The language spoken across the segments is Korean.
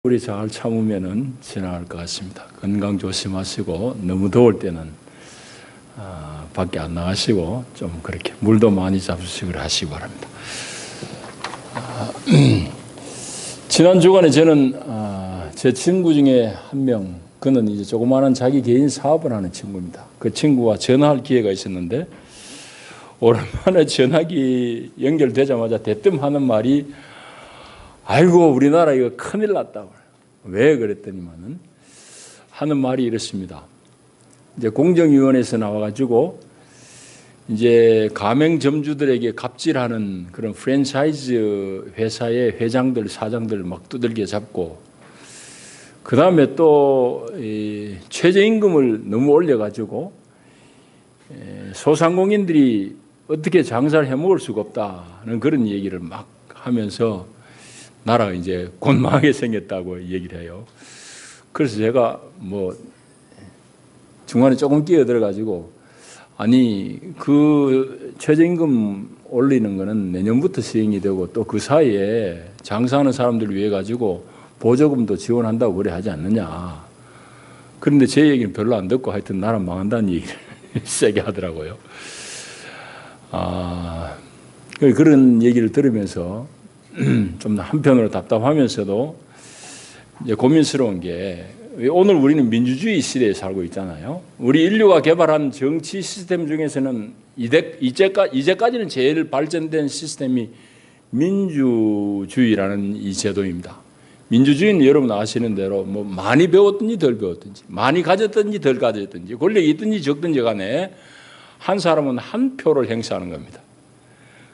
우리 잘 참으면은 지나갈 것 같습니다. 건강 조심하시고 너무 더울 때는 밖에 안 나가시고 좀 그렇게 물도 많이 잡수시고 하시기 바랍니다. 지난 주간에 저는 제 친구 중에 한 명, 그는 이제 조그마한 자기 개인 사업을 하는 친구입니다. 그 친구와 전화할 기회가 있었는데 오랜만에 전화기 연결되자마자 대뜸 하는 말이 아이고 우리나라 이거 큰일 났다고. 왜 그랬더니만은 하는 말이 이렇습니다. 이제 공정위원회에서 나와가지고 이제 가맹점주들에게 갑질하는 그런 프랜차이즈 회사의 회장들, 사장들 막 두들겨 잡고 그 다음에 또 최저임금을 너무 올려가지고 소상공인들이 어떻게 장사를 해먹을 수가 없다는 그런 얘기를 막 하면서 나라가 이제 곧 망하게 생겼다고 얘기를 해요. 그래서 제가 뭐 중간에 조금 끼어들어가지고 아니 그 최저임금 올리는 거는 내년부터 시행이 되고 또 그 사이에 장사하는 사람들을 위해 가지고 보조금도 지원한다고 그래 하지 않느냐. 그런데 제 얘기는 별로 안 듣고 하여튼 나라 망한다는 얘기를 세게 하더라고요. 그런 얘기를 들으면서 좀 한편으로 답답하면서도 이제 고민스러운 게 오늘 우리는 민주주의 시대에 살고 있잖아요. 우리 인류가 개발한 정치 시스템 중에서는 이제까지는 제일 발전된 시스템이 민주주의라는 이 제도입니다. 민주주의는 여러분 아시는 대로 뭐 많이 배웠든지 덜 배웠든지 많이 가졌든지 덜 가졌든지 권력이 있든지 적든지 간에 한 사람은 한 표를 행사하는 겁니다.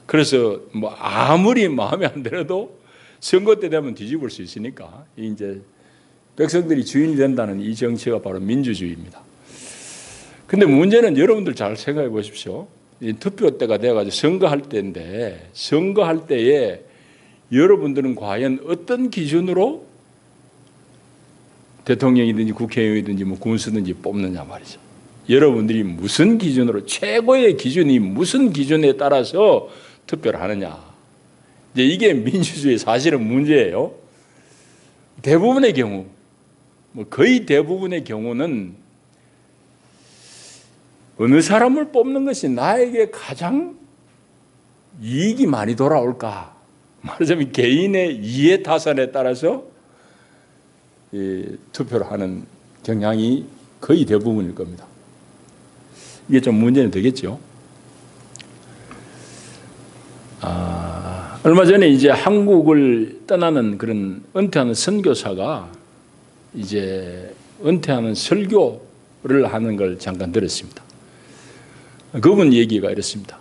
그래서 뭐 아무리 마음에 안 들어도 선거 때 되면 뒤집을 수 있으니까 이제 백성들이 주인이 된다는 이 정치가 바로 민주주의입니다. 근데 문제는 여러분들 잘 생각해 보십시오. 이 투표 때가 돼가지고 선거할 때인데 선거할 때에 여러분들은 과연 어떤 기준으로 대통령이든지 국회의원이든지 뭐 군수든지 뽑느냐 말이죠. 여러분들이 무슨 기준으로 최고의 기준이 무슨 기준에 따라서 투표를 하느냐. 이제 이게 민주주의 사실은 문제예요. 대부분의 경우, 뭐 거의 대부분의 경우는 어느 사람을 뽑는 것이 나에게 가장 이익이 많이 돌아올까. 말하자면 개인의 이해 타산에 따라서 투표를 하는 경향이 거의 대부분일 겁니다. 이게 좀 문제는 되겠죠. 얼마 전에 이제 한국을 떠나는 그런 은퇴하는 선교사가 이제 은퇴하는 설교를 하는 걸 잠깐 들었습니다. 그분 얘기가 이렇습니다.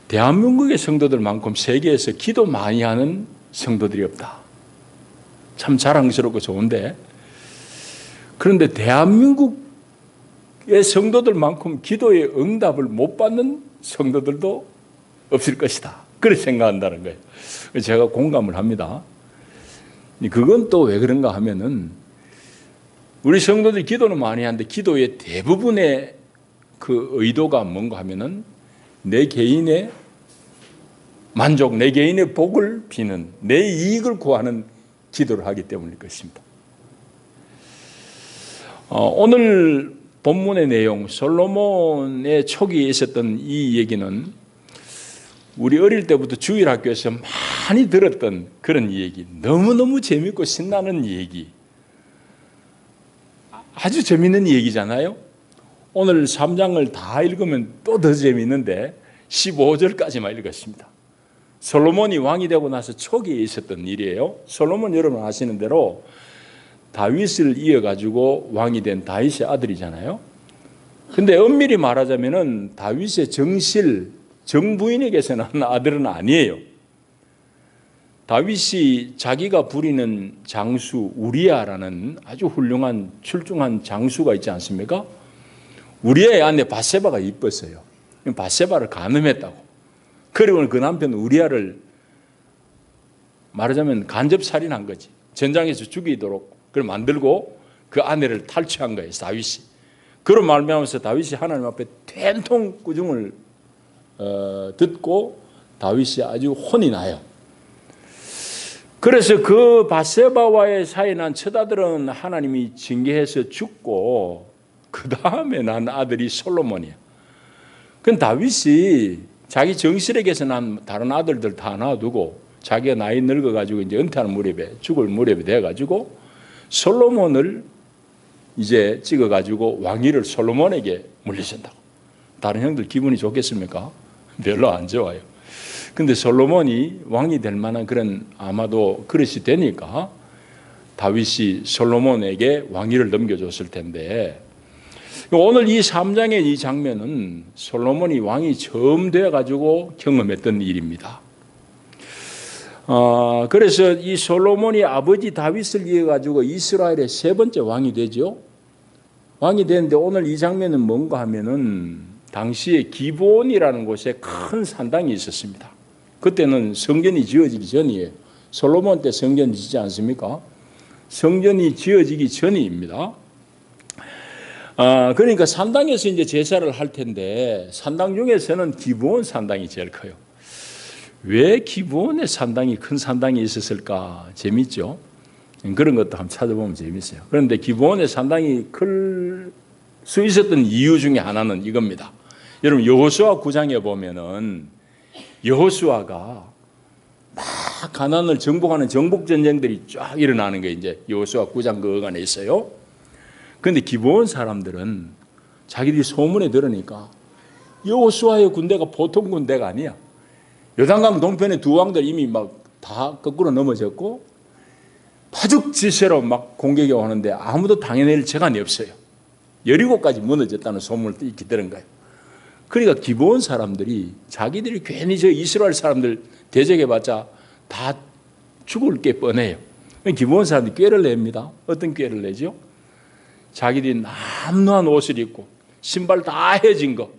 대한민국의 성도들만큼 세계에서 기도 많이 하는 성도들이 없다. 참 자랑스럽고 좋은데 그런데 대한민국의 성도들만큼 기도의 응답을 못 받는 성도들도 없을 것이다. 그렇게 생각한다는 거예요. 제가 공감을 합니다. 그건 또 왜 그런가 하면은 우리 성도들이 기도는 많이 하는데 기도의 대부분의 그 의도가 뭔가 하면은 내 개인의 만족, 내 개인의 복을 비는 내 이익을 구하는 기도를 하기 때문일 것입니다. 오늘 본문의 내용, 솔로몬의 초기에 있었던 이 얘기는 우리 어릴 때부터 주일학교에서 많이 들었던 그런 얘기, 너무너무 재밌고 신나는 얘기, 아주 재밌는 얘기잖아요. 오늘 3장을 다 읽으면 또 더 재밌는데 15절까지만 읽었습니다. 솔로몬이 왕이 되고 나서 초기에 있었던 일이에요. 솔로몬 여러분 아시는 대로 다윗을 이어가지고 왕이 된 다윗의 아들이잖아요. 근데 엄밀히 말하자면은 다윗의 정부인에게서 난 아들은 아니에요. 다윗이 자기가 부리는 장수 우리아라는 아주 훌륭한 출중한 장수가 있지 않습니까? 우리아의 아내 바세바가 이뻤어요. 바세바를 간음했다고. 그리고 그 남편 우리아를 말하자면 간접살인한 거지. 전장에서 죽이도록 그걸 만들고 그 아내를 탈취한 거예요. 다윗이. 그런 말미암아서 다윗이 하나님 앞에 된통 꾸중을 듣고 다윗이 아주 혼이 나요. 그래서 그 바세바와의 사이 난 첫 아들은 하나님이 징계해서 죽고 그 다음에 난 아들이 솔로몬이야. 그건 다윗이 자기 정실에게서 난 다른 아들들 다 놔두고 자기가 나이 늙어가지고 이제 은퇴하는 무렵에 죽을 무렵이 돼가지고 솔로몬을 이제 찍어가지고 왕위를 솔로몬에게 물리신다고. 다른 형들 기분이 좋겠습니까? 별로 안 좋아요. 근데 솔로몬이 왕이 될 만한 그런 아마도 그릇이 되니까 다윗이 솔로몬에게 왕위를 넘겨줬을 텐데 오늘 이 3장의 이 장면은 솔로몬이 왕이 처음 되어가지고 경험했던 일입니다. 그래서 이 솔로몬이 아버지 다윗을 이어가지고 이스라엘의 세 번째 왕이 되죠. 왕이 되는데 오늘 이 장면은 뭔가 하면은 당시에 기브온이라는 곳에 큰 산당이 있었습니다. 그때는 성전이 지어지기 전이에요. 솔로몬 때 성전 지지 않습니까? 성전이 지어지기 전입니다. 그러니까 산당에서 이제 제사를 할 텐데 산당 중에서는 기브온 산당이 제일 커요. 왜 기브온에 산당이 큰 산당이 있었을까? 재밌죠? 그런 것도 한번 찾아보면 재밌어요. 그런데 기브온에 산당이 클 수 있었던 이유 중에 하나는 이겁니다. 여러분 여호수아 9장에 보면은 여호수아가 막 가나안을 정복하는 정복 전쟁들이 쫙 일어나는 게 이제 여호수아 9장 그 어간에 있어요. 그런데 기브온 사람들은 자기들이 소문에 들으니까 여호수아의 군대가 보통 군대가 아니야. 요단강 동편의 두 왕들 이미 막 다 거꾸로 넘어졌고 파죽지세로 막 공격이 오는데 아무도 당해낼 재간이 없어요. 여리고까지 무너졌다는 소문을 익히 들은 거예요. 그러니까 기브온 사람들이 자기들이 괜히 저 이스라엘 사람들 대적해봤자 다 죽을 게 뻔해요. 기브온 사람들이 꾀를 냅니다. 어떤 꾀를 내죠? 자기들이 남루한 옷을 입고 신발 다 헤어진 거,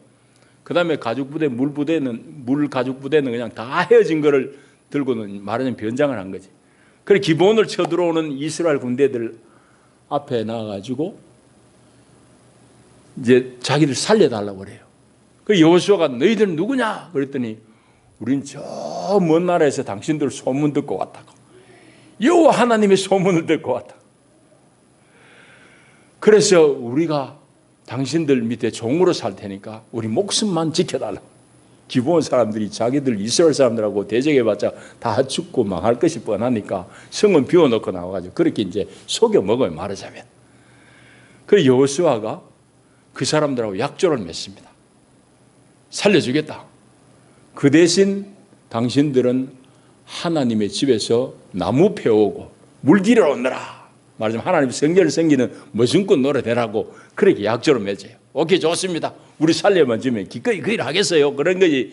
그 다음에 가죽부대 물 가죽부대는 그냥 다 헤어진 거를 들고는 말하자면 변장을 한 거지. 그래 기브온을 쳐들어오는 이스라엘 군대들 앞에 나가가지고 이제 자기를 살려달라고 그래요. 그 여호수아가 너희들 누구냐? 그랬더니 우린 저 먼 나라에서 당신들 소문 듣고 왔다고. 여호와 하나님의 소문을 듣고 왔다. 그래서 우리가 당신들 밑에 종으로 살 테니까 우리 목숨만 지켜달라. 기브온 사람들이 자기들 이스라엘 사람들하고 대적해봤자 다 죽고 망할 것이 뻔하니까 성은 비워놓고 나와가지고 그렇게 이제 속여 먹어요, 말하자면. 그래서 여호수아가 그 사람들하고 약조를 맺습니다. 살려주겠다. 그 대신 당신들은 하나님의 집에서 나무 패오고 물기를 얻느라. 말하자면 하나님 성전을 섬기는 머슴꾼 노릇해라고 그렇게 약조를 맺어요. 오케이, 좋습니다. 우리 살려만 주면 기꺼이 그 일 하겠어요. 그런 것이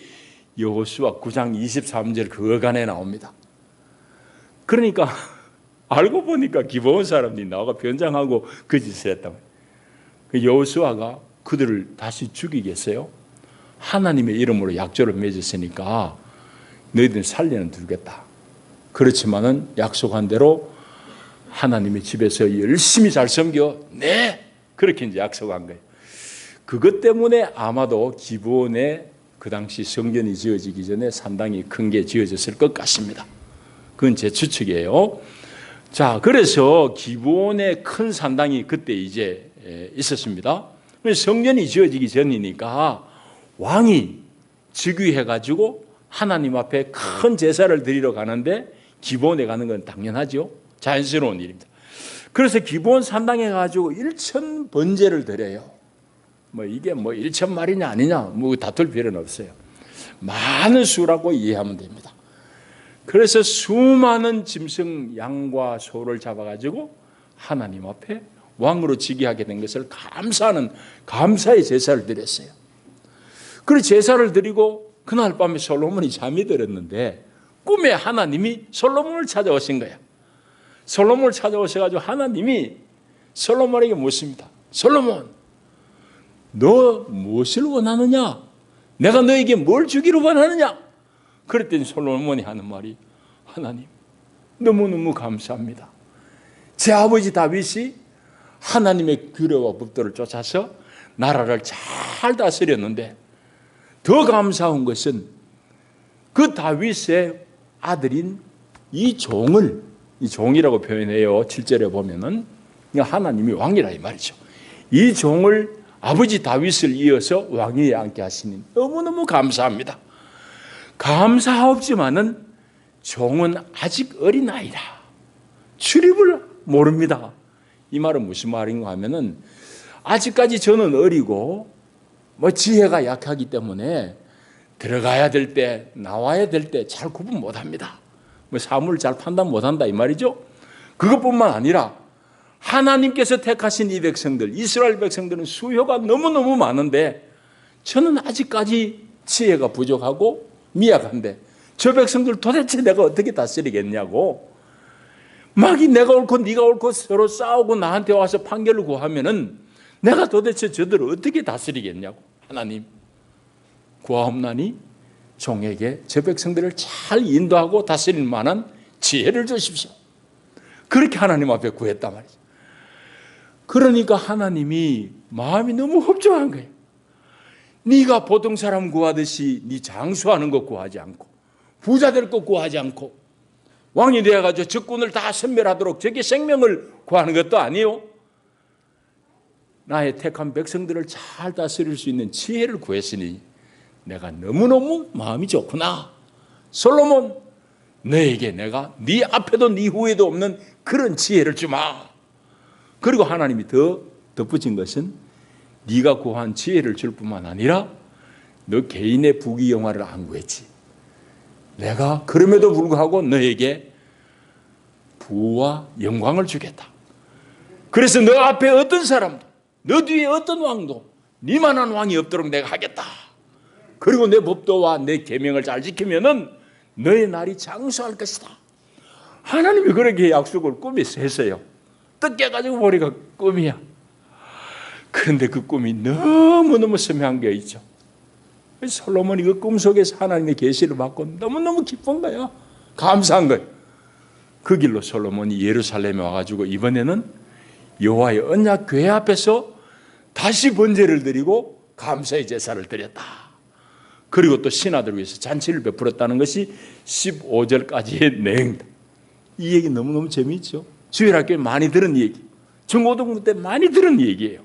여호수아 9장 23절 그 어간에 나옵니다. 그러니까 알고 보니까 기브온 사람들이 나와가 변장하고 그 짓을 했단 말이에요. 그 여호수아가 그들을 다시 죽이겠어요? 하나님의 이름으로 약조를 맺었으니까 너희들은 살려는 두겠다. 그렇지만은 약속한 대로 하나님의 집에서 열심히 잘 섬겨. 네, 그렇게 이제 약속한 거예요. 그것 때문에 아마도 기브온에 그 당시 성전이 지어지기 전에 산당이 큰 게 지어졌을 것 같습니다. 그건 제 추측이에요. 자, 그래서 기브온에 큰 산당이 그때 이제 있었습니다. 성전이 지어지기 전이니까 왕이 즉위해가지고 하나님 앞에 큰 제사를 드리러 가는데 기브온에 가는 건 당연하죠. 자연스러운 일입니다. 그래서 기브온 산당에 가지고 1천 번제를 드려요. 이게 1천 마리냐 아니냐 다툴 필요는 없어요. 많은 수라고 이해하면 됩니다. 그래서 수많은 짐승 양과 소를 잡아가지고 하나님 앞에 왕으로 즉위하게 된 것을 감사하는 감사의 제사를 드렸어요. 그리고 제사를 드리고 그날 밤에 솔로몬이 잠이 들었는데 꿈에 하나님이 솔로몬을 찾아오신 거야. 솔로몬을 찾아오셔가지고 하나님이 솔로몬에게 묻습니다. 솔로몬, 너 무엇을 원하느냐? 내가 너에게 뭘 주기를 원하느냐? 그랬더니 솔로몬이 하는 말이, 하나님 너무너무 감사합니다. 제 아버지 다윗이 하나님의 규례와 법도를 쫓아서 나라를 잘 다스렸는데 더 감사한 것은 그 다윗의 아들인 이 종이라고 표현해요. 7절에 보면은 하나님이 왕이라 이 말이죠. 이 종을 아버지 다윗을 이어서 왕위에 앉게 하시니 너무너무 감사합니다. 감사하지만은 종은 아직 어린아이라 출입을 모릅니다. 이 말은 무슨 말인가 하면은 아직까지 저는 어리고 지혜가 약하기 때문에 들어가야 될 때 나와야 될 때 잘 구분 못합니다. 사물을 잘 판단 못한다 이 말이죠. 그것뿐만 아니라 하나님께서 택하신 이 백성들, 이스라엘 백성들은 수요가 너무너무 많은데 저는 아직까지 지혜가 부족하고 미약한데 저 백성들 도대체 내가 어떻게 다스리겠냐고 막 내가 옳고 네가 옳고 서로 싸우고 나한테 와서 판결을 구하면은 내가 도대체 저들을 어떻게 다스리겠냐고 하나님 구하옵나니 종에게 저 백성들을 잘 인도하고 다스릴 만한 지혜를 주십시오. 그렇게 하나님 앞에 구했단 말이죠. 그러니까 하나님이 마음이 너무 흡족한 거예요. 네가 보통 사람 구하듯이 네 장수하는 것 구하지 않고 부자 될 것 구하지 않고 왕이 되어가지고 적군을 다 섬멸하도록 저게 생명을 구하는 것도 아니요. 나의 택한 백성들을 잘 다스릴 수 있는 지혜를 구했으니 내가 너무너무 마음이 좋구나. 솔로몬 너에게 내가 네 앞에도 네 후에도 없는 그런 지혜를 주마. 그리고 하나님이 더 덧붙인 것은 네가 구한 지혜를 줄 뿐만 아니라 너 개인의 부귀영화를 안 구했지. 내가 그럼에도 불구하고 너에게 부와 영광을 주겠다. 그래서 너 앞에 어떤 사람도 너 뒤에 어떤 왕도 네만한 왕이 없도록 내가 하겠다. 그리고 내 법도와 내 계명을 잘 지키면은 너의 날이 장수할 것이다. 하나님이 그렇게 약속을 꿈에서 했어요. 떡 깨가지고 보니까 꿈이야. 그런데 그 꿈이 너무너무 선명한 게 있죠. 솔로몬이 그 꿈속에서 하나님의 계시를 받고 너무너무 기쁜 거야. 감사한 거예요. 그 길로 솔로몬이 예루살렘에 와가지고 이번에는 여호와의 언약 궤 앞에서 다시 번제를 드리고 감사의 제사를 드렸다. 그리고 또 신하들을 위해서 잔치를 베풀었다는 것이 15절까지의 내용입니다. 이 얘기 너무너무 재미있죠. 주일학교에 많이 들은 얘기, 중고등부 때 많이 들은 얘기예요.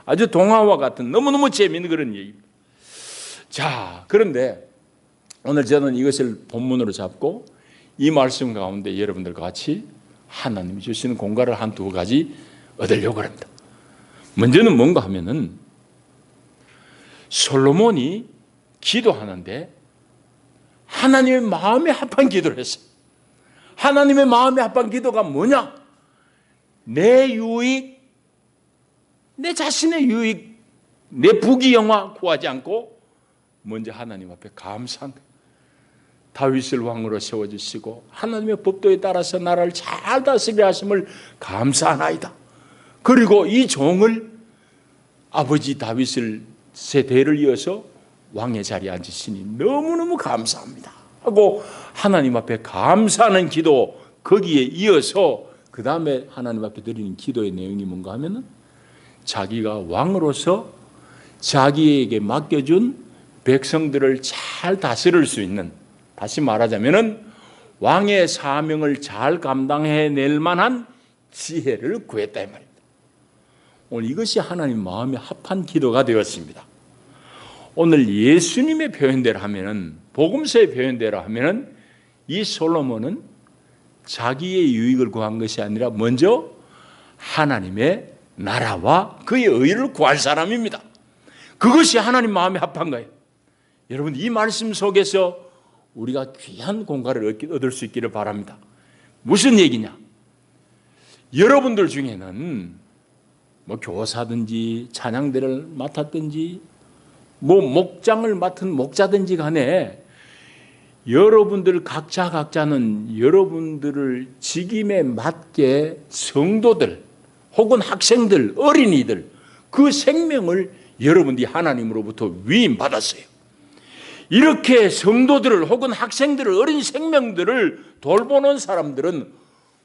아주 동화와 같은 너무너무 재미있는 그런 얘기입니다. 자, 그런데 오늘 저는 이것을 본문으로 잡고 이 말씀 가운데 여러분들과 같이 하나님이 주시는 공과를 한 두 가지 얻으려고 합니다. 먼저는 뭔가 하면은 솔로몬이 기도하는데 하나님의 마음에 합한 기도를 했어요. 하나님의 마음에 합한 기도가 뭐냐? 내 유익, 내 자신의 유익, 내 부귀영화 구하지 않고 먼저 하나님 앞에 감사한 거예요. 다윗을 왕으로 세워주시고 하나님의 법도에 따라서 나라를 잘 다스리게 하심을 감사하나이다. 그리고 이 종을 아버지 다윗을 세대를 이어서 왕의 자리에 앉으시니 너무너무 감사합니다 하고 하나님 앞에 감사하는 기도, 거기에 이어서 그 다음에 하나님 앞에 드리는 기도의 내용이 뭔가 하면은 자기가 왕으로서 자기에게 맡겨준 백성들을 잘 다스릴 수 있는, 다시 말하자면은 왕의 사명을 잘 감당해낼 만한 지혜를 구했다 이 말입니다. 오늘 이것이 하나님 마음에 합한 기도가 되었습니다. 오늘 예수님의 표현대로 하면은, 복음서의 표현대로 하면은 이 솔로몬은 자기의 유익을 구한 것이 아니라 먼저 하나님의 나라와 그의 의를 구할 사람입니다. 그것이 하나님 마음에 합한 거예요. 여러분, 이 말씀 속에서 우리가 귀한 공과를 얻을 수 있기를 바랍니다. 무슨 얘기냐? 여러분들 중에는 교사든지 찬양대를 맡았든지 목장을 맡은 목자든지 간에 여러분들 각자는 여러분들을 직임에 맞게 성도들 혹은 학생들, 어린이들 그 생명을 여러분들이 하나님으로부터 위임받았어요. 이렇게 성도들을 혹은 학생들을, 어린 생명들을 돌보는 사람들은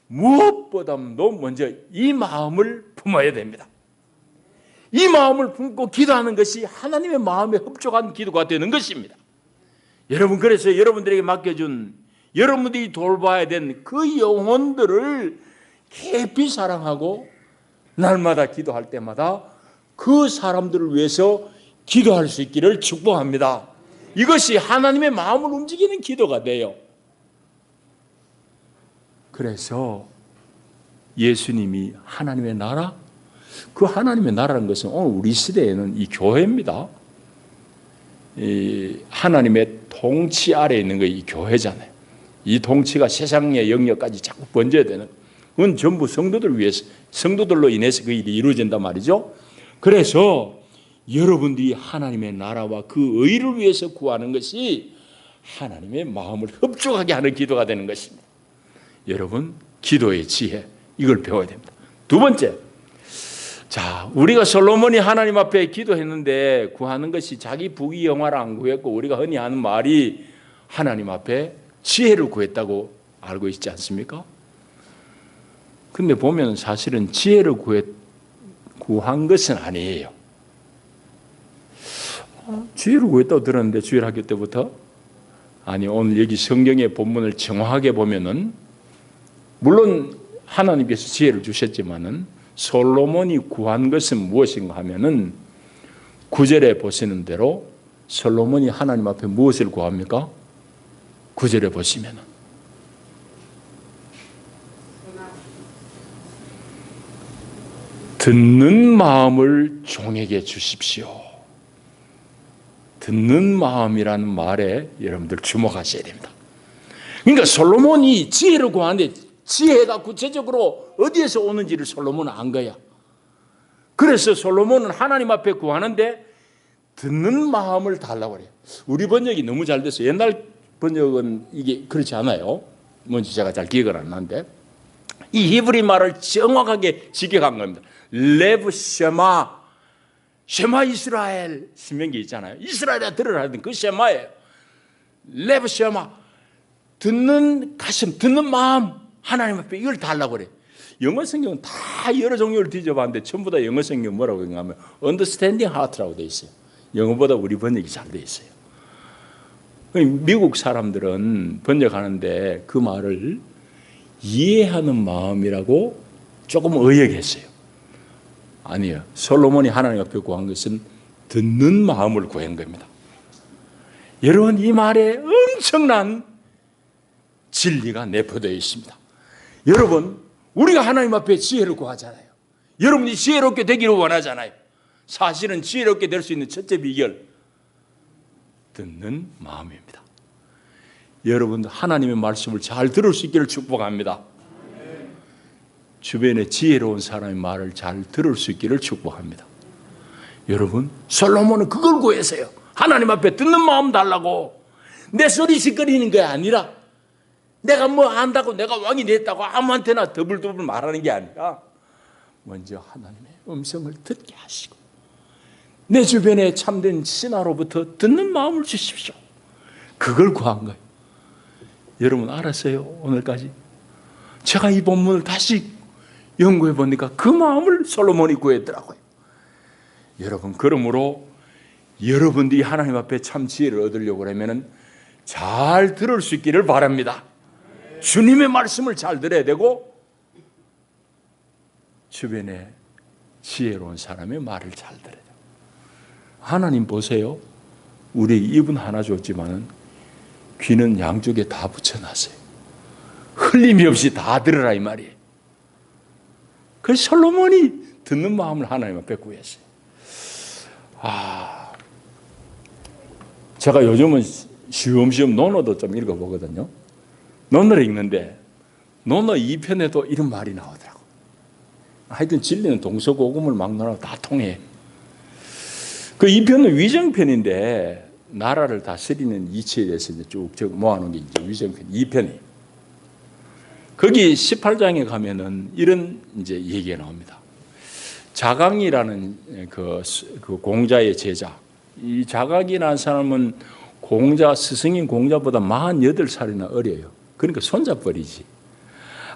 무엇보다도 먼저 이 마음을 품어야 됩니다. 이 마음을 품고 기도하는 것이 하나님의 마음에 흡족한 기도가 되는 것입니다. 여러분, 그래서 여러분들에게 맡겨준 여러분들이 돌봐야 되는 그 영혼들을 깊이 사랑하고 날마다 기도할 때마다 그 사람들을 위해서 기도할 수 있기를 축복합니다. 이것이 하나님의 마음을 움직이는 기도가 돼요. 그래서 예수님이 하나님의 나라, 그 하나님의 나라라는 것은 오늘 우리 시대에는 이 교회입니다. 이 하나님의 통치 아래에 있는 게 이 교회잖아요. 이 통치가 세상의 영역까지 자꾸 번져야 되는, 그건 전부 성도들 위해서, 성도들로 인해서 그 일이 이루어진단 말이죠. 그래서 여러분들이 하나님의 나라와 그 의를 위해서 구하는 것이 하나님의 마음을 흡족하게 하는 기도가 되는 것입니다. 여러분, 기도의 지혜, 이걸 배워야 됩니다. 두 번째, 자, 우리가 솔로몬이 하나님 앞에 기도했는데 구하는 것이 자기 부귀 영화를 안 구했고, 우리가 흔히 하는 말이 하나님 앞에 지혜를 구했다고 알고 있지 않습니까? 근데 보면 사실은 지혜를 구한 것은 아니에요. 지혜를 구했다고 들었는데, 주일학교 때부터. 아니, 오늘 여기 성경의 본문을 정확하게 보면은, 물론 하나님께서 지혜를 주셨지만은 솔로몬이 구한 것은 무엇인가 하면은 9절에 보시는 대로 솔로몬이 하나님 앞에 무엇을 구합니까? 9절에 보시면은 듣는 마음을 종에게 주십시오. 듣는 마음이라는 말에 여러분들 주목하셔야 됩니다. 그러니까 솔로몬이 지혜를 구하는데 지혜가 구체적으로 어디에서 오는지를 솔로몬은 안 거야. 그래서 솔로몬은 하나님 앞에 구하는데 듣는 마음을 달라고 그래요. 우리 번역이 너무 잘 됐어요. 옛날 번역은 이게 그렇지 않아요. 뭔지 제가 잘 기억을 안 나는데 이 히브리 말을 정확하게 직역한 겁니다. 레브 쉐마, 쉐마 이스라엘, 신명기 있잖아요. 이스라엘에 들으라 하던 그 쉐마예요. 레브 쉐마, 듣는 가슴, 듣는 마음, 하나님 앞에 이걸 달라고 그래. 영어 성경은 다 여러 종류를 뒤져봤는데 전부 다 영어 성경 뭐라고 하냐면 understanding heart라고 돼 있어요. 영어보다 우리 번역이 잘 돼 있어요. 미국 사람들은 번역하는데 그 말을 이해하는 마음이라고 조금 의역했어요. 아니요. 솔로몬이 하나님 앞에 구한 것은 듣는 마음을 구한 겁니다. 여러분, 이 말에 엄청난 진리가 내포되어 있습니다. 여러분, 우리가 하나님 앞에 지혜를 구하잖아요. 여러분이 지혜롭게 되기를 원하잖아요. 사실은 지혜롭게 될 수 있는 첫째 비결, 듣는 마음입니다. 여러분도 하나님의 말씀을 잘 들을 수 있기를 축복합니다. 주변에 지혜로운 사람의 말을 잘 들을 수 있기를 축복합니다. 여러분, 솔로몬은 그걸 구했어요. 하나님 앞에 듣는 마음 달라고. 내 소리 시끄리는 게 아니라 내가 뭐 안다고 내가 왕이 됐다고 아무한테나 더블더블 말하는 게 아니라 먼저 하나님의 음성을 듣게 하시고 내 주변에 참된 신하로부터 듣는 마음을 주십시오. 그걸 구한 거예요. 여러분 알았어요? 오늘까지 제가 이 본문을 다시 연구해 보니까 그 마음을 솔로몬이 구했더라고요. 여러분, 그러므로 여러분들이 하나님 앞에 참 지혜를 얻으려고 하면 잘 들을 수 있기를 바랍니다. 주님의 말씀을 잘 들어야 되고 주변에 지혜로운 사람의 말을 잘 들어야 돼요. 하나님 보세요. 우리 입은 하나 줬지만은 귀는 양쪽에 다 붙여놨어요. 흘림이 없이 다 들으라 이 말이에요. 그래서 솔로몬이 듣는 마음을 하나님 앞에 구했어요. 제가 요즘은 쉬엄쉬엄 논어도 좀 읽어보거든요. 논어를 읽는데 논어 2편에도 이런 말이 나오더라고. 하여튼 진리는 동서고금을 막론하고 다 통해. 그 2편은 위정편인데 나라를 다스리는 이치에 대해서 이제 쭉 모아놓은 게 이제 위정편 2편이. 거기 18장에 가면은 이런 이제 얘기가 나옵니다. 자강이라는 그 공자의 제자. 이 자강이라는 사람은 스승인 공자보다 48살이나 어려요. 그러니까 손잡벌이지.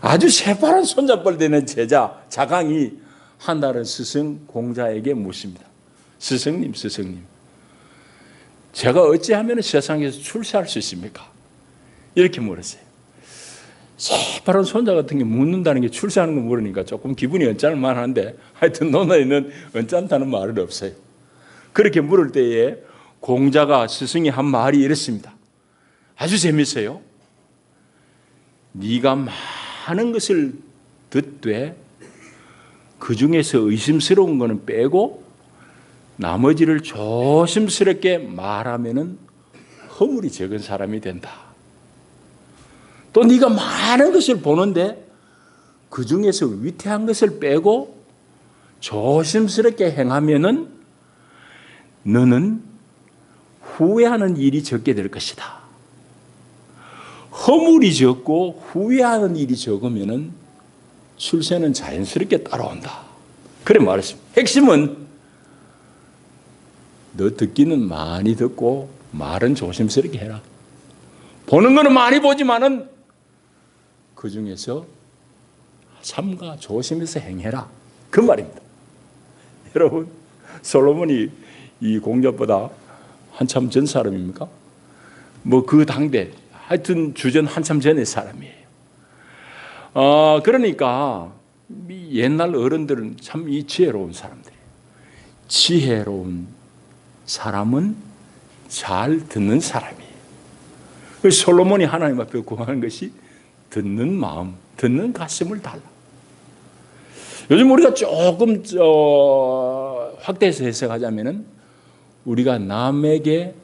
아주 새파란 손잡벌 되는 제자 자강이 한날은 스승 공자에게 묻습니다. 스승님, 제가 어찌하면 세상에서 출세할 수 있습니까? 이렇게 물었어요. 새파란 손자 같은 게 묻는다는 게 출세하는 거 모르니까 조금 기분이 언짢을 만한데 하여튼 논어에는 언짢다는 말은 없어요. 그렇게 물을 때에 공자가 스승이 한 말이 이랬습니다. 아주 재밌어요. 네가 많은 것을 듣되 그 중에서 의심스러운 거는 빼고 나머지를 조심스럽게 말하면은 허물이 적은 사람이 된다. 또 네가 많은 것을 보는데 그 중에서 위태한 것을 빼고 조심스럽게 행하면은 너는 후회하는 일이 적게 될 것이다. 허물이 적고 후회하는 일이 적으면은 출세는 자연스럽게 따라온다. 그래 말했습니다. 핵심은 너 듣기는 많이 듣고 말은 조심스럽게 해라. 보는 거는 많이 보지만은 그 중에서 삼가 조심해서 행해라. 그 말입니다. 여러분, 솔로몬이 이 공자보다 한참 전 사람입니까? 뭐 그 당대 하여튼 주전 한참 전의 사람이에요. 그러니까 옛날 어른들은 참 이 지혜로운 사람들이에요. 지혜로운 사람은 잘 듣는 사람이에요. 그래서 솔로몬이 하나님 앞에 구하는 것이 듣는 마음, 듣는 가슴을 달라. 요즘 우리가 조금 확대해서 해석하자면은 우리가 남에게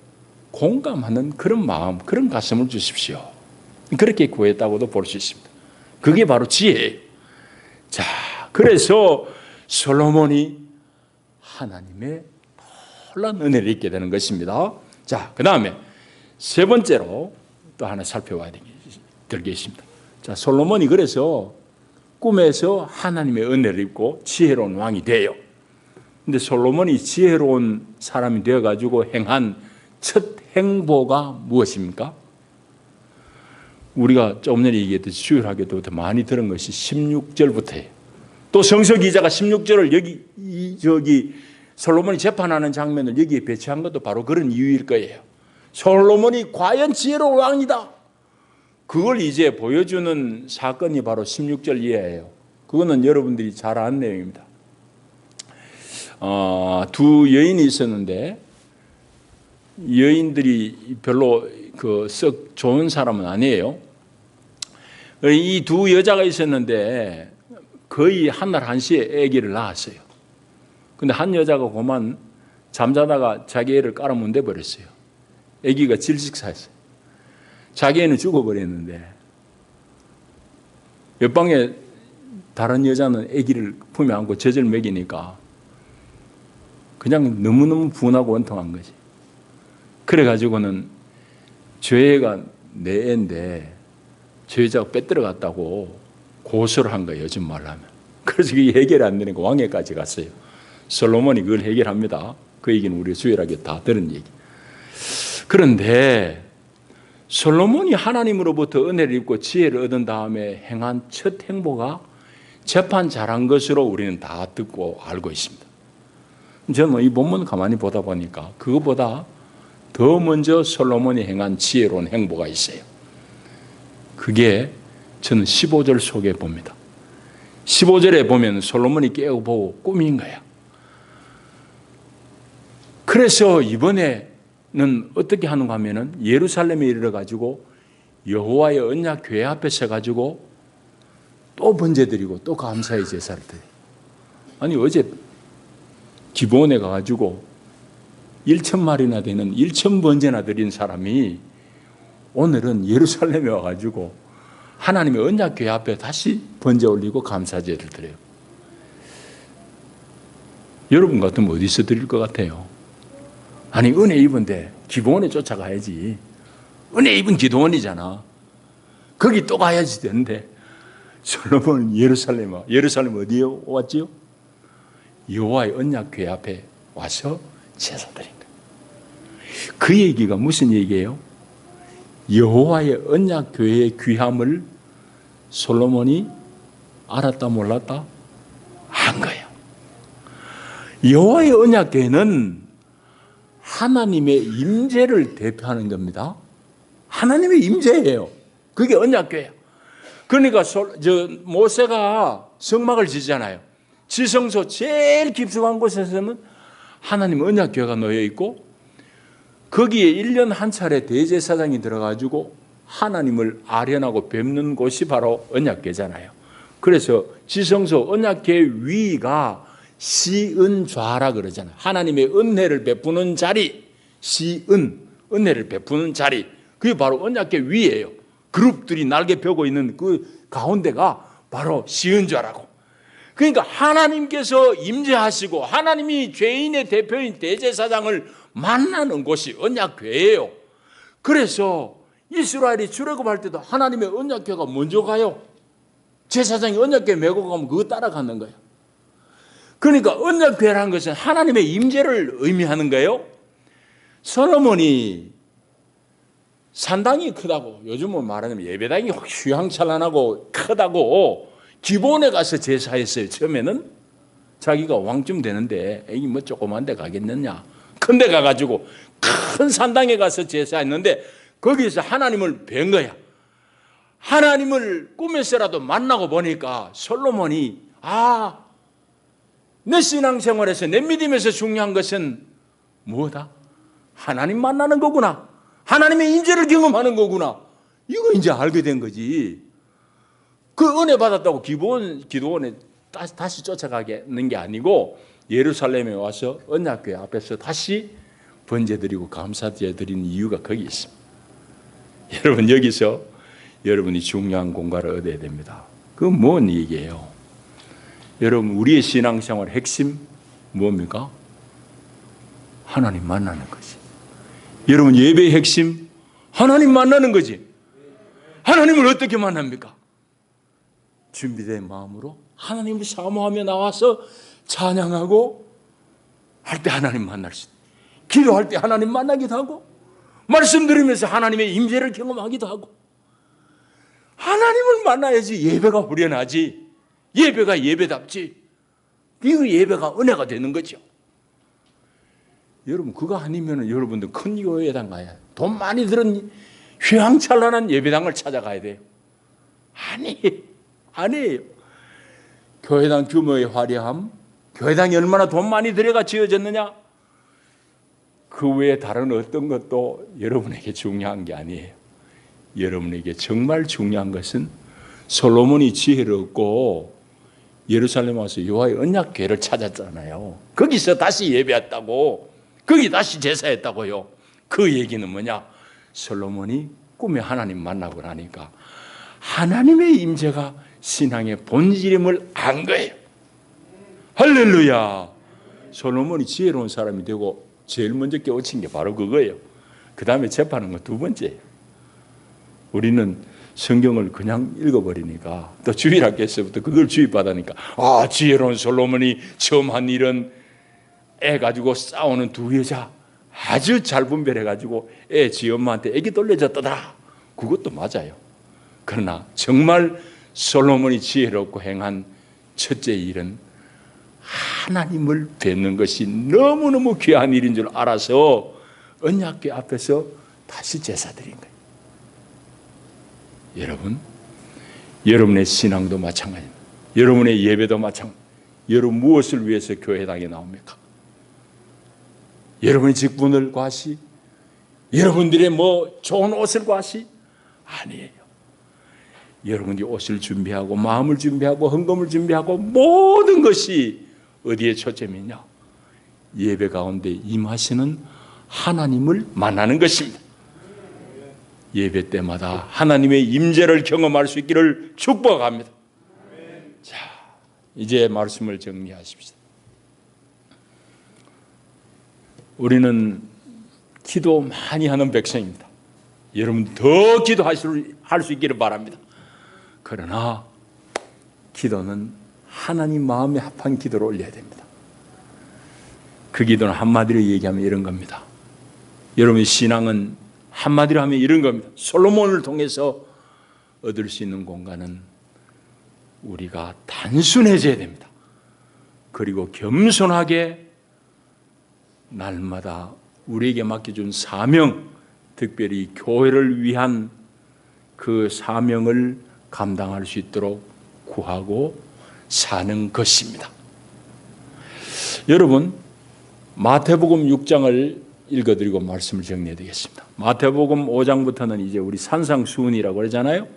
공감하는 그런 마음, 그런 가슴을 주십시오. 그렇게 구했다고도 볼 수 있습니다. 그게 바로 지혜예요. 자, 그래서 솔로몬이 하나님의 놀라운 은혜를 입게 되는 것입니다. 자, 그 다음에 세 번째로 또 하나 살펴봐야 될 게 있습니다. 자, 솔로몬이 그래서 꿈에서 하나님의 은혜를 입고 지혜로운 왕이 돼요. 근데 솔로몬이 지혜로운 사람이 되어가지고 행한 첫 행보가 무엇입니까? 우리가 조금 전에 얘기했듯이 주일학교도 더 많이 들은 것이 16절부터예요. 또 성서 기자가 16절을 여기 솔로몬이 재판하는 장면을 여기에 배치한 것도 바로 그런 이유일 거예요. 솔로몬이 과연 지혜로운 왕이다. 그걸 이제 보여주는 사건이 바로 16절 이하예요. 그거는 여러분들이 잘 아는 내용입니다. 두 여인이 있었는데 여인들이 별로 썩 좋은 사람은 아니에요. 이 두 여자가 있었는데 거의 한날 한시에 아기를 낳았어요. 근데 한 여자가 그만 잠자다가 자기 애를 깔아문대 버렸어요. 아기가 질식사했어요. 자기 애는 죽어버렸는데 옆방에 다른 여자는 아기를 품에 안고 젖을 먹이니까 그냥 너무너무 분하고 원통한 거지. 그래가지고는 저 애가 내 애인데 저 여자가 빼들어갔다고 고소를 한 거예요. 요즘 말로 하면. 그래서 그게 해결이 안 되니까 왕회까지 갔어요. 솔로몬이 그걸 해결합니다. 그 얘기는 우리 주일학교 다 들은 얘기. 그런데 솔로몬이 하나님으로부터 은혜를 입고 지혜를 얻은 다음에 행한 첫 행보가 재판 잘한 것으로 우리는 다 듣고 알고 있습니다. 저는 이 본문 가만히 보다 보니까 그것보다 더 먼저 솔로몬이 행한 지혜로운 행보가 있어요. 그게 저는 15절 속에 봅니다. 15절에 보면 솔로몬이 깨어보고 꿈인 거야. 그래서 이번에는 어떻게 하는가 하면은 예루살렘에 이르러가지고 여호와의 언약 교회 앞에 서가지고 또 번제드리고 또 감사의 제사를 드려. 아니 어제 기브온에 가가지고 1,000마리나 되는 1,000번제나 드린 사람이 오늘은 예루살렘에 와가지고 하나님의 언약궤 앞에 다시 번제 올리고 감사제를 드려요. 여러분 같으면 어디서 드릴 것 같아요? 아니 은혜 입은데 기브온에 쫓아가야지. 은혜 입은 기도원이잖아. 거기 또 가야지 되는데 솔로몬은 예루살렘 어디에 왔지요? 여호와의 언약궤 앞에 와서 제사 드린 거예요. 그 얘기가 무슨 얘기예요? 여호와의 언약궤의 귀함을 솔로몬이 알았다 몰랐다? 한 거예요. 여호와의 언약궤는 하나님의 임재를 대표하는 겁니다. 하나님의 임재예요. 그게 언약궤예요. 그러니까 모세가 성막을 지잖아요. 지성소 제일 깊숙한 곳에서는 하나님 언약궤가 놓여 있고 거기에 1년 한 차례 대제사장이 들어가지고 하나님을 아련하고 뵙는 곳이 바로 언약궤잖아요. 그래서 지성소 언약궤 위가 시은좌라 그러잖아요. 하나님의 은혜를 베푸는 자리, 은혜를 베푸는 자리, 그게 바로 언약궤 위예요. 그룹들이 날개 펴고 있는 그 가운데가 바로 시은좌라고. 그러니까 하나님께서 임재하시고 하나님이 죄인의 대표인 대제사장을 만나는 곳이 언약궤예요. 그래서 이스라엘이 출애굽할 때도 하나님의 언약궤가 먼저 가요. 제사장이 언약궤 메고 가면 그거 따라가는 거예요. 그러니까 언약궤라는 것은 하나님의 임재를 의미하는 거예요. 솔로몬이 산당이 크다고, 요즘은 말하자면 예배당이 휘황찬란하고 크다고 기브온에 가서 제사했어요. 처음에는 자기가 왕쯤 되는데 이게 뭐 조그만 데 가겠느냐, 큰 데 가가지고 큰 산당에 가서 제사했는데 거기서 하나님을 뵌 거야. 하나님을 꿈에서라도 만나고 보니까 솔로몬이 내 신앙생활에서 내 믿음에서 중요한 것은 뭐다? 하나님 만나는 거구나. 하나님의 임재를 경험하는 거구나. 이거 이제 알게 된 거지. 그 은혜 받았다고 기도원에 다시 쫓아가는 게 아니고 예루살렘에 와서 언약궤 앞에서 다시 번제 드리고 감사제 드리는 이유가 거기 있습니다. 여러분, 여기서 여러분이 중요한 공과를 얻어야 됩니다. 그건 뭔 얘기예요? 여러분, 우리의 신앙생활 핵심 뭡니까? 하나님 만나는 거지. 여러분, 예배의 핵심 하나님 만나는 거지. 하나님을 어떻게 만납니까? 준비된 마음으로 하나님을 사모하며 나와서 찬양하고 할 때 하나님 만날 수 있다. 기도할 때 하나님 만나기도 하고 말씀 들으면서 하나님의 임재를 경험하기도 하고. 하나님을 만나야지 예배가 후련하지. 예배가 예배답지. 이 예배가 은혜가 되는 거죠. 여러분, 그거 아니면 여러분들 큰 교회당 가야 돼요. 돈 많이 들은 휘황찬란한 예배당을 찾아가야 돼요. 아니에요. 교회당 규모의 화려함, 교회당이 얼마나 돈 많이 들여가 지어졌느냐, 그 외에 다른 어떤 것도 여러분에게 중요한 게 아니에요. 여러분에게 정말 중요한 것은 솔로몬이 지혜를 얻고 예루살렘 와서 여호와의 언약궤를 찾았잖아요. 거기서 다시 예배했다고, 거기 다시 제사했다고요. 그 얘기는 뭐냐? 솔로몬이 꿈에 하나님 만나고 나니까 하나님의 임재가 신앙의 본질임을 안 거예요. 할렐루야. 솔로몬이 지혜로운 사람이 되고 제일 먼저 깨우친 게 바로 그거예요. 그 다음에 접하는 건 두 번째예요. 우리는 성경을 그냥 읽어버리니까, 또 주일학교에서부터 그걸 주입받으니까, 지혜로운 솔로몬이 처음 한 일은 애 가지고 싸우는 두 여자 아주 잘 분별해가지고 애 지 엄마한테 애기 돌려줬다. 그것도 맞아요. 그러나 정말 솔로몬이 지혜롭고 행한 첫째 일은 하나님을 뵙는 것이 너무너무 귀한 일인 줄 알아서 언약궤 앞에서 다시 제사 드린 거예요. 여러분, 여러분의 신앙도 마찬가지입니다. 여러분의 예배도 마찬가지입니다. 여러분 무엇을 위해서 교회당에 나옵니까? 여러분의 직분을 과시? 여러분들의 좋은 옷을 과시? 아니에요. 여러분이 옷을 준비하고 마음을 준비하고 헌금을 준비하고 모든 것이 어디에 초점이냐? 예배 가운데 임하시는 하나님을 만나는 것입니다. 예배 때마다 하나님의 임재를 경험할 수 있기를 축복합니다. 자, 이제 말씀을 정리하십시다. 우리는 기도 많이 하는 백성입니다. 여러분 더 기도할 수 있기를 바랍니다. 그러나 기도는 하나님 마음에 합한 기도를 올려야 됩니다. 그 기도는 한마디로 얘기하면 이런 겁니다. 여러분의 신앙은 한마디로 하면 이런 겁니다. 솔로몬을 통해서 얻을 수 있는 공간은 우리가 단순해져야 됩니다. 그리고 겸손하게 날마다 우리에게 맡겨준 사명, 특별히 교회를 위한 그 사명을 감당할 수 있도록 구하고 사는 것입니다. 여러분, 마태복음 6장을 읽어드리고 말씀을 정리해드리겠습니다. 마태복음 5장부터는 이제 우리 산상수훈이라고 그러잖아요.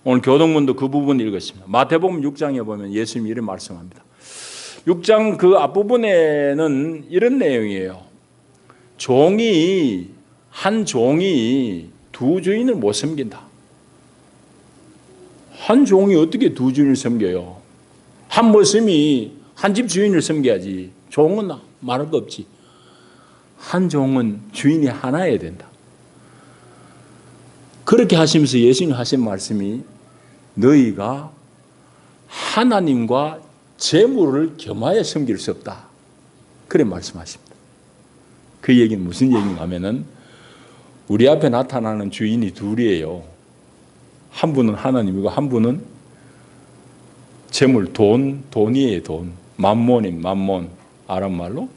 오늘 교동문도 그 부분 읽었습니다. 마태복음 6장에 보면 예수님이 이런 말씀합니다. 6장 그 앞부분에는 이런 내용이에요. 한 종이 두 주인을 못 섬긴다. 한 종이 어떻게 두 주인을 섬겨요? 한 머슴이 한 집 주인을 섬겨야지. 종은 말할 거 없지. 한 종은 주인이 하나여야 된다. 그렇게 하시면서 예수님 하신 말씀이 너희가 하나님과 재물을 겸하여 섬길 수 없다. 그래 말씀하십니다. 그 얘기는 무슨 얘기인가 하면은 우리 앞에 나타나는 주인이 둘이에요. 한 분은 하나님이고 한 분은 재물, 돈이에요. 돈. 만몬, 아람 말로.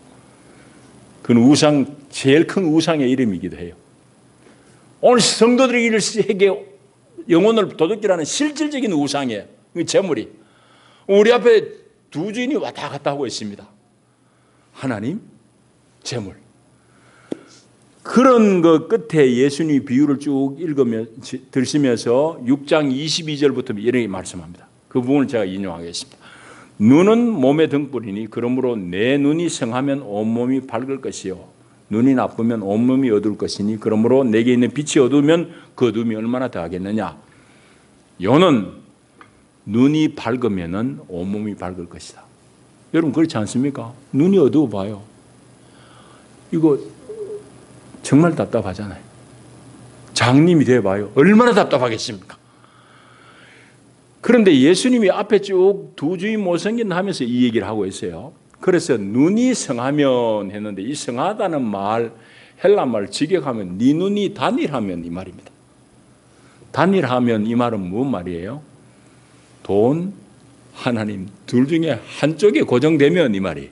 그건 제일 큰 우상의 이름이기도 해요. 오늘 성도들에게 영혼을 도둑질하는 실질적인 우상이에요. 재물이. 우리 앞에 두 주인이 왔다 갔다 하고 있습니다. 하나님, 재물. 그런 것 끝에 예수님이 비유를 쭉 들으시면서 6장 22절부터 이렇게 말씀합니다. 그 부분을 제가 인용하겠습니다. 눈은 몸의 등불이니 그러므로 내 눈이 성하면 온몸이 밝을 것이요 눈이 나쁘면 온몸이 어두울 것이니 그러므로 내게 있는 빛이 어두우면 그 어둠이 얼마나 더하겠느냐. 요는 눈이 밝으면 온몸이 밝을 것이다. 여러분 그렇지 않습니까? 눈이 어두워 봐요. 이거 정말 답답하잖아요. 장님이 돼봐요. 얼마나 답답하겠습니까? 그런데 예수님이 앞에 쭉 두 주인 못 섬긴다 하면서 이 얘기를 하고 있어요. 그래서 눈이 성하면 했는데 이 성하다는 말 헬라말 직역하면 네 눈이 단일하면 이 말입니다. 단일하면 이 말은 무슨 말이에요? 돈, 하나님 둘 중에 한쪽에 고정되면 이 말이에요.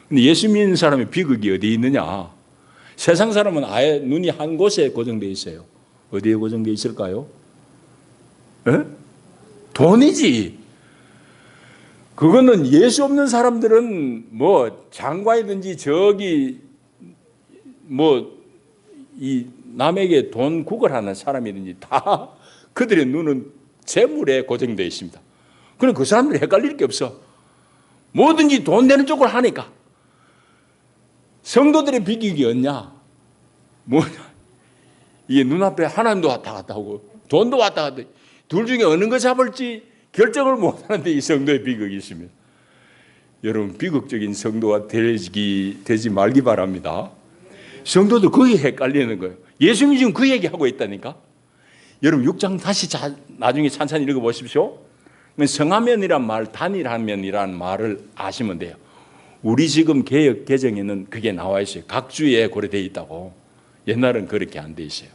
근데 예수 믿는 사람의 비극이 어디 있느냐? 세상 사람은 아예 눈이 한 곳에 고정되어 있어요. 어디에 고정되어 있을까요? 에? 돈이지. 그거는 예수 없는 사람들은 뭐 장과이든지 저기 뭐 이 남에게 돈 구걸하는 사람이든지 다 그들의 눈은 재물에 고정되어 있습니다. 그럼 그 사람들이 헷갈릴 게 없어. 뭐든지 돈 되는 쪽을 하니까. 성도들의 비극이 없냐? 뭐냐? 이게 눈앞에 하나님도 왔다 갔다 하고 돈도 왔다 갔다 하고 둘 중에 어느 거 잡을지 결정을 못하는데 이 성도의 비극이 있습니다. 여러분 비극적인 성도가 되지 말기 바랍니다. 성도도 거의 헷갈리는 거예요. 예수님이 지금 그 얘기하고 있다니까. 여러분 6장 다시 나중에 찬찬히 읽어보십시오. 성하면이란 말, 단일하면이란 말을 아시면 돼요. 우리 지금 개역 개정에는 그게 나와 있어요. 각 주에 고려되어 있다고. 옛날은 그렇게 안 돼 있어요.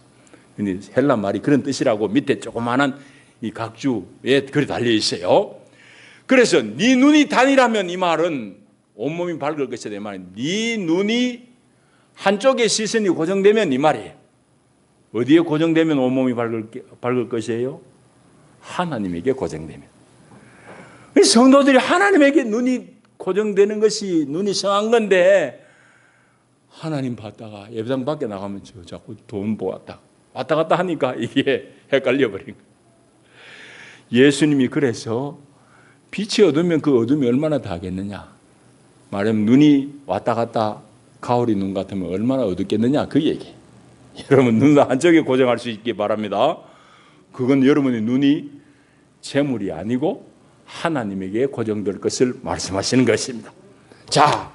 근데 헬라 말이 그런 뜻이라고 밑에 조그마한 이 각주에 글이 달려 있어요. 그래서 네 눈이 단일하면 이 말은 온몸이 밝을 것이다 이 말이에요. 네 눈이 한쪽에 시선이 고정되면 이 말이에요. 어디에 고정되면 온몸이 밝을 것이에요? 하나님에게 고정되면. 성도들이 하나님에게 눈이 고정되는 것이 눈이 성한 건데 하나님 봤다가 예배당 밖에 나가면 자꾸 돈 보았다 왔다 갔다 하니까 이게 헷갈려 버린 거예요. 예수님이 그래서 빛이 어두우면 그 어둠이 얼마나 다하겠느냐. 말하면 눈이 왔다 갔다 가오리 눈 같으면 얼마나 어둡겠느냐 그 얘기. 여러분 눈 한쪽에 고정할 수 있기 바랍니다. 그건 여러분의 눈이 재물이 아니고 하나님에게 고정될 것을 말씀하시는 것입니다. 자,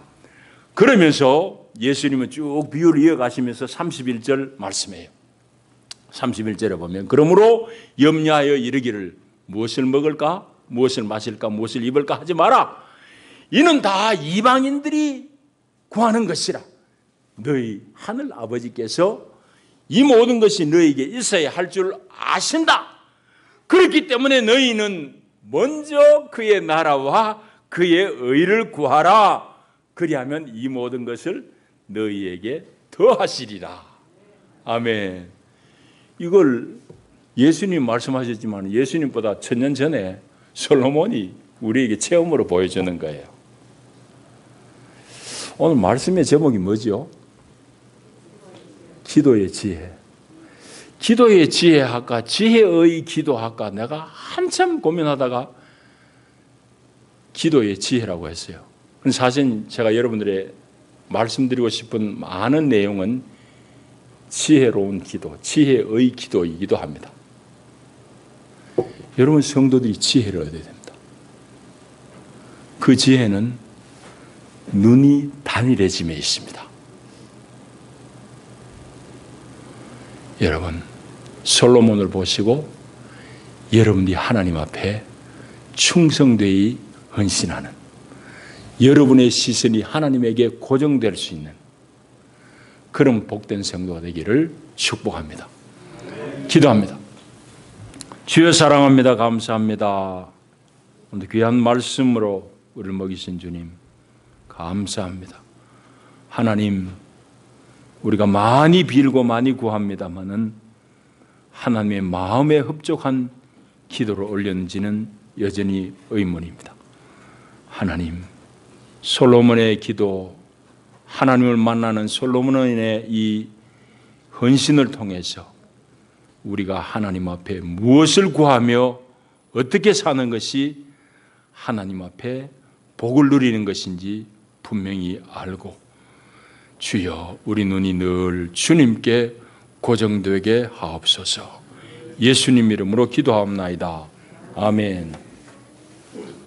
그러면서 예수님은 쭉 비유를 이어가시면서 31절 말씀해요. 31절에 보면 그러므로 염려하여 이르기를 무엇을 먹을까? 무엇을 마실까? 무엇을 입을까? 하지 마라. 이는 다 이방인들이 구하는 것이라. 너희 하늘 아버지께서 이 모든 것이 너희에게 있어야 할 줄 아신다. 그렇기 때문에 너희는 먼저 그의 나라와 그의 의를 구하라. 그리하면 이 모든 것을 너희에게 더하시리라. 아멘. 이걸 예수님 말씀하셨지만 예수님보다 1000년 전에 솔로몬이 우리에게 체험으로 보여주는 거예요. 오늘 말씀의 제목이 뭐죠? 기도의 지혜. 기도의 지혜학과, 지혜의 기도학과. 내가 한참 고민하다가 기도의 지혜라고 했어요. 사실 제가 여러분들의 말씀드리고 싶은 많은 내용은 지혜로운 기도, 지혜의 기도이기도 합니다. 여러분 성도들이 지혜를 얻어야 됩니다. 그 지혜는 눈이 단일해짐에 있습니다. 여러분 솔로몬을 보시고 여러분이 하나님 앞에 충성되이 헌신하는, 여러분의 시선이 하나님에게 고정될 수 있는 그런 복된 성도가 되기를 축복합니다. 기도합니다. 주여 사랑합니다. 감사합니다. 오늘 귀한 말씀으로 우리를 먹이신 주님 감사합니다. 하나님, 우리가 많이 빌고 많이 구합니다마는 하나님의 마음에 흡족한 기도를 올렸는지는 여전히 의문입니다. 하나님, 솔로몬의 기도, 하나님을 만나는 솔로몬의 이 헌신을 통해서 우리가 하나님 앞에 무엇을 구하며 어떻게 사는 것이 하나님 앞에 복을 누리는 것인지 분명히 알고, 주여 우리 눈이 늘 주님께 고정되게 하옵소서. 예수님 이름으로 기도하옵나이다. 아멘.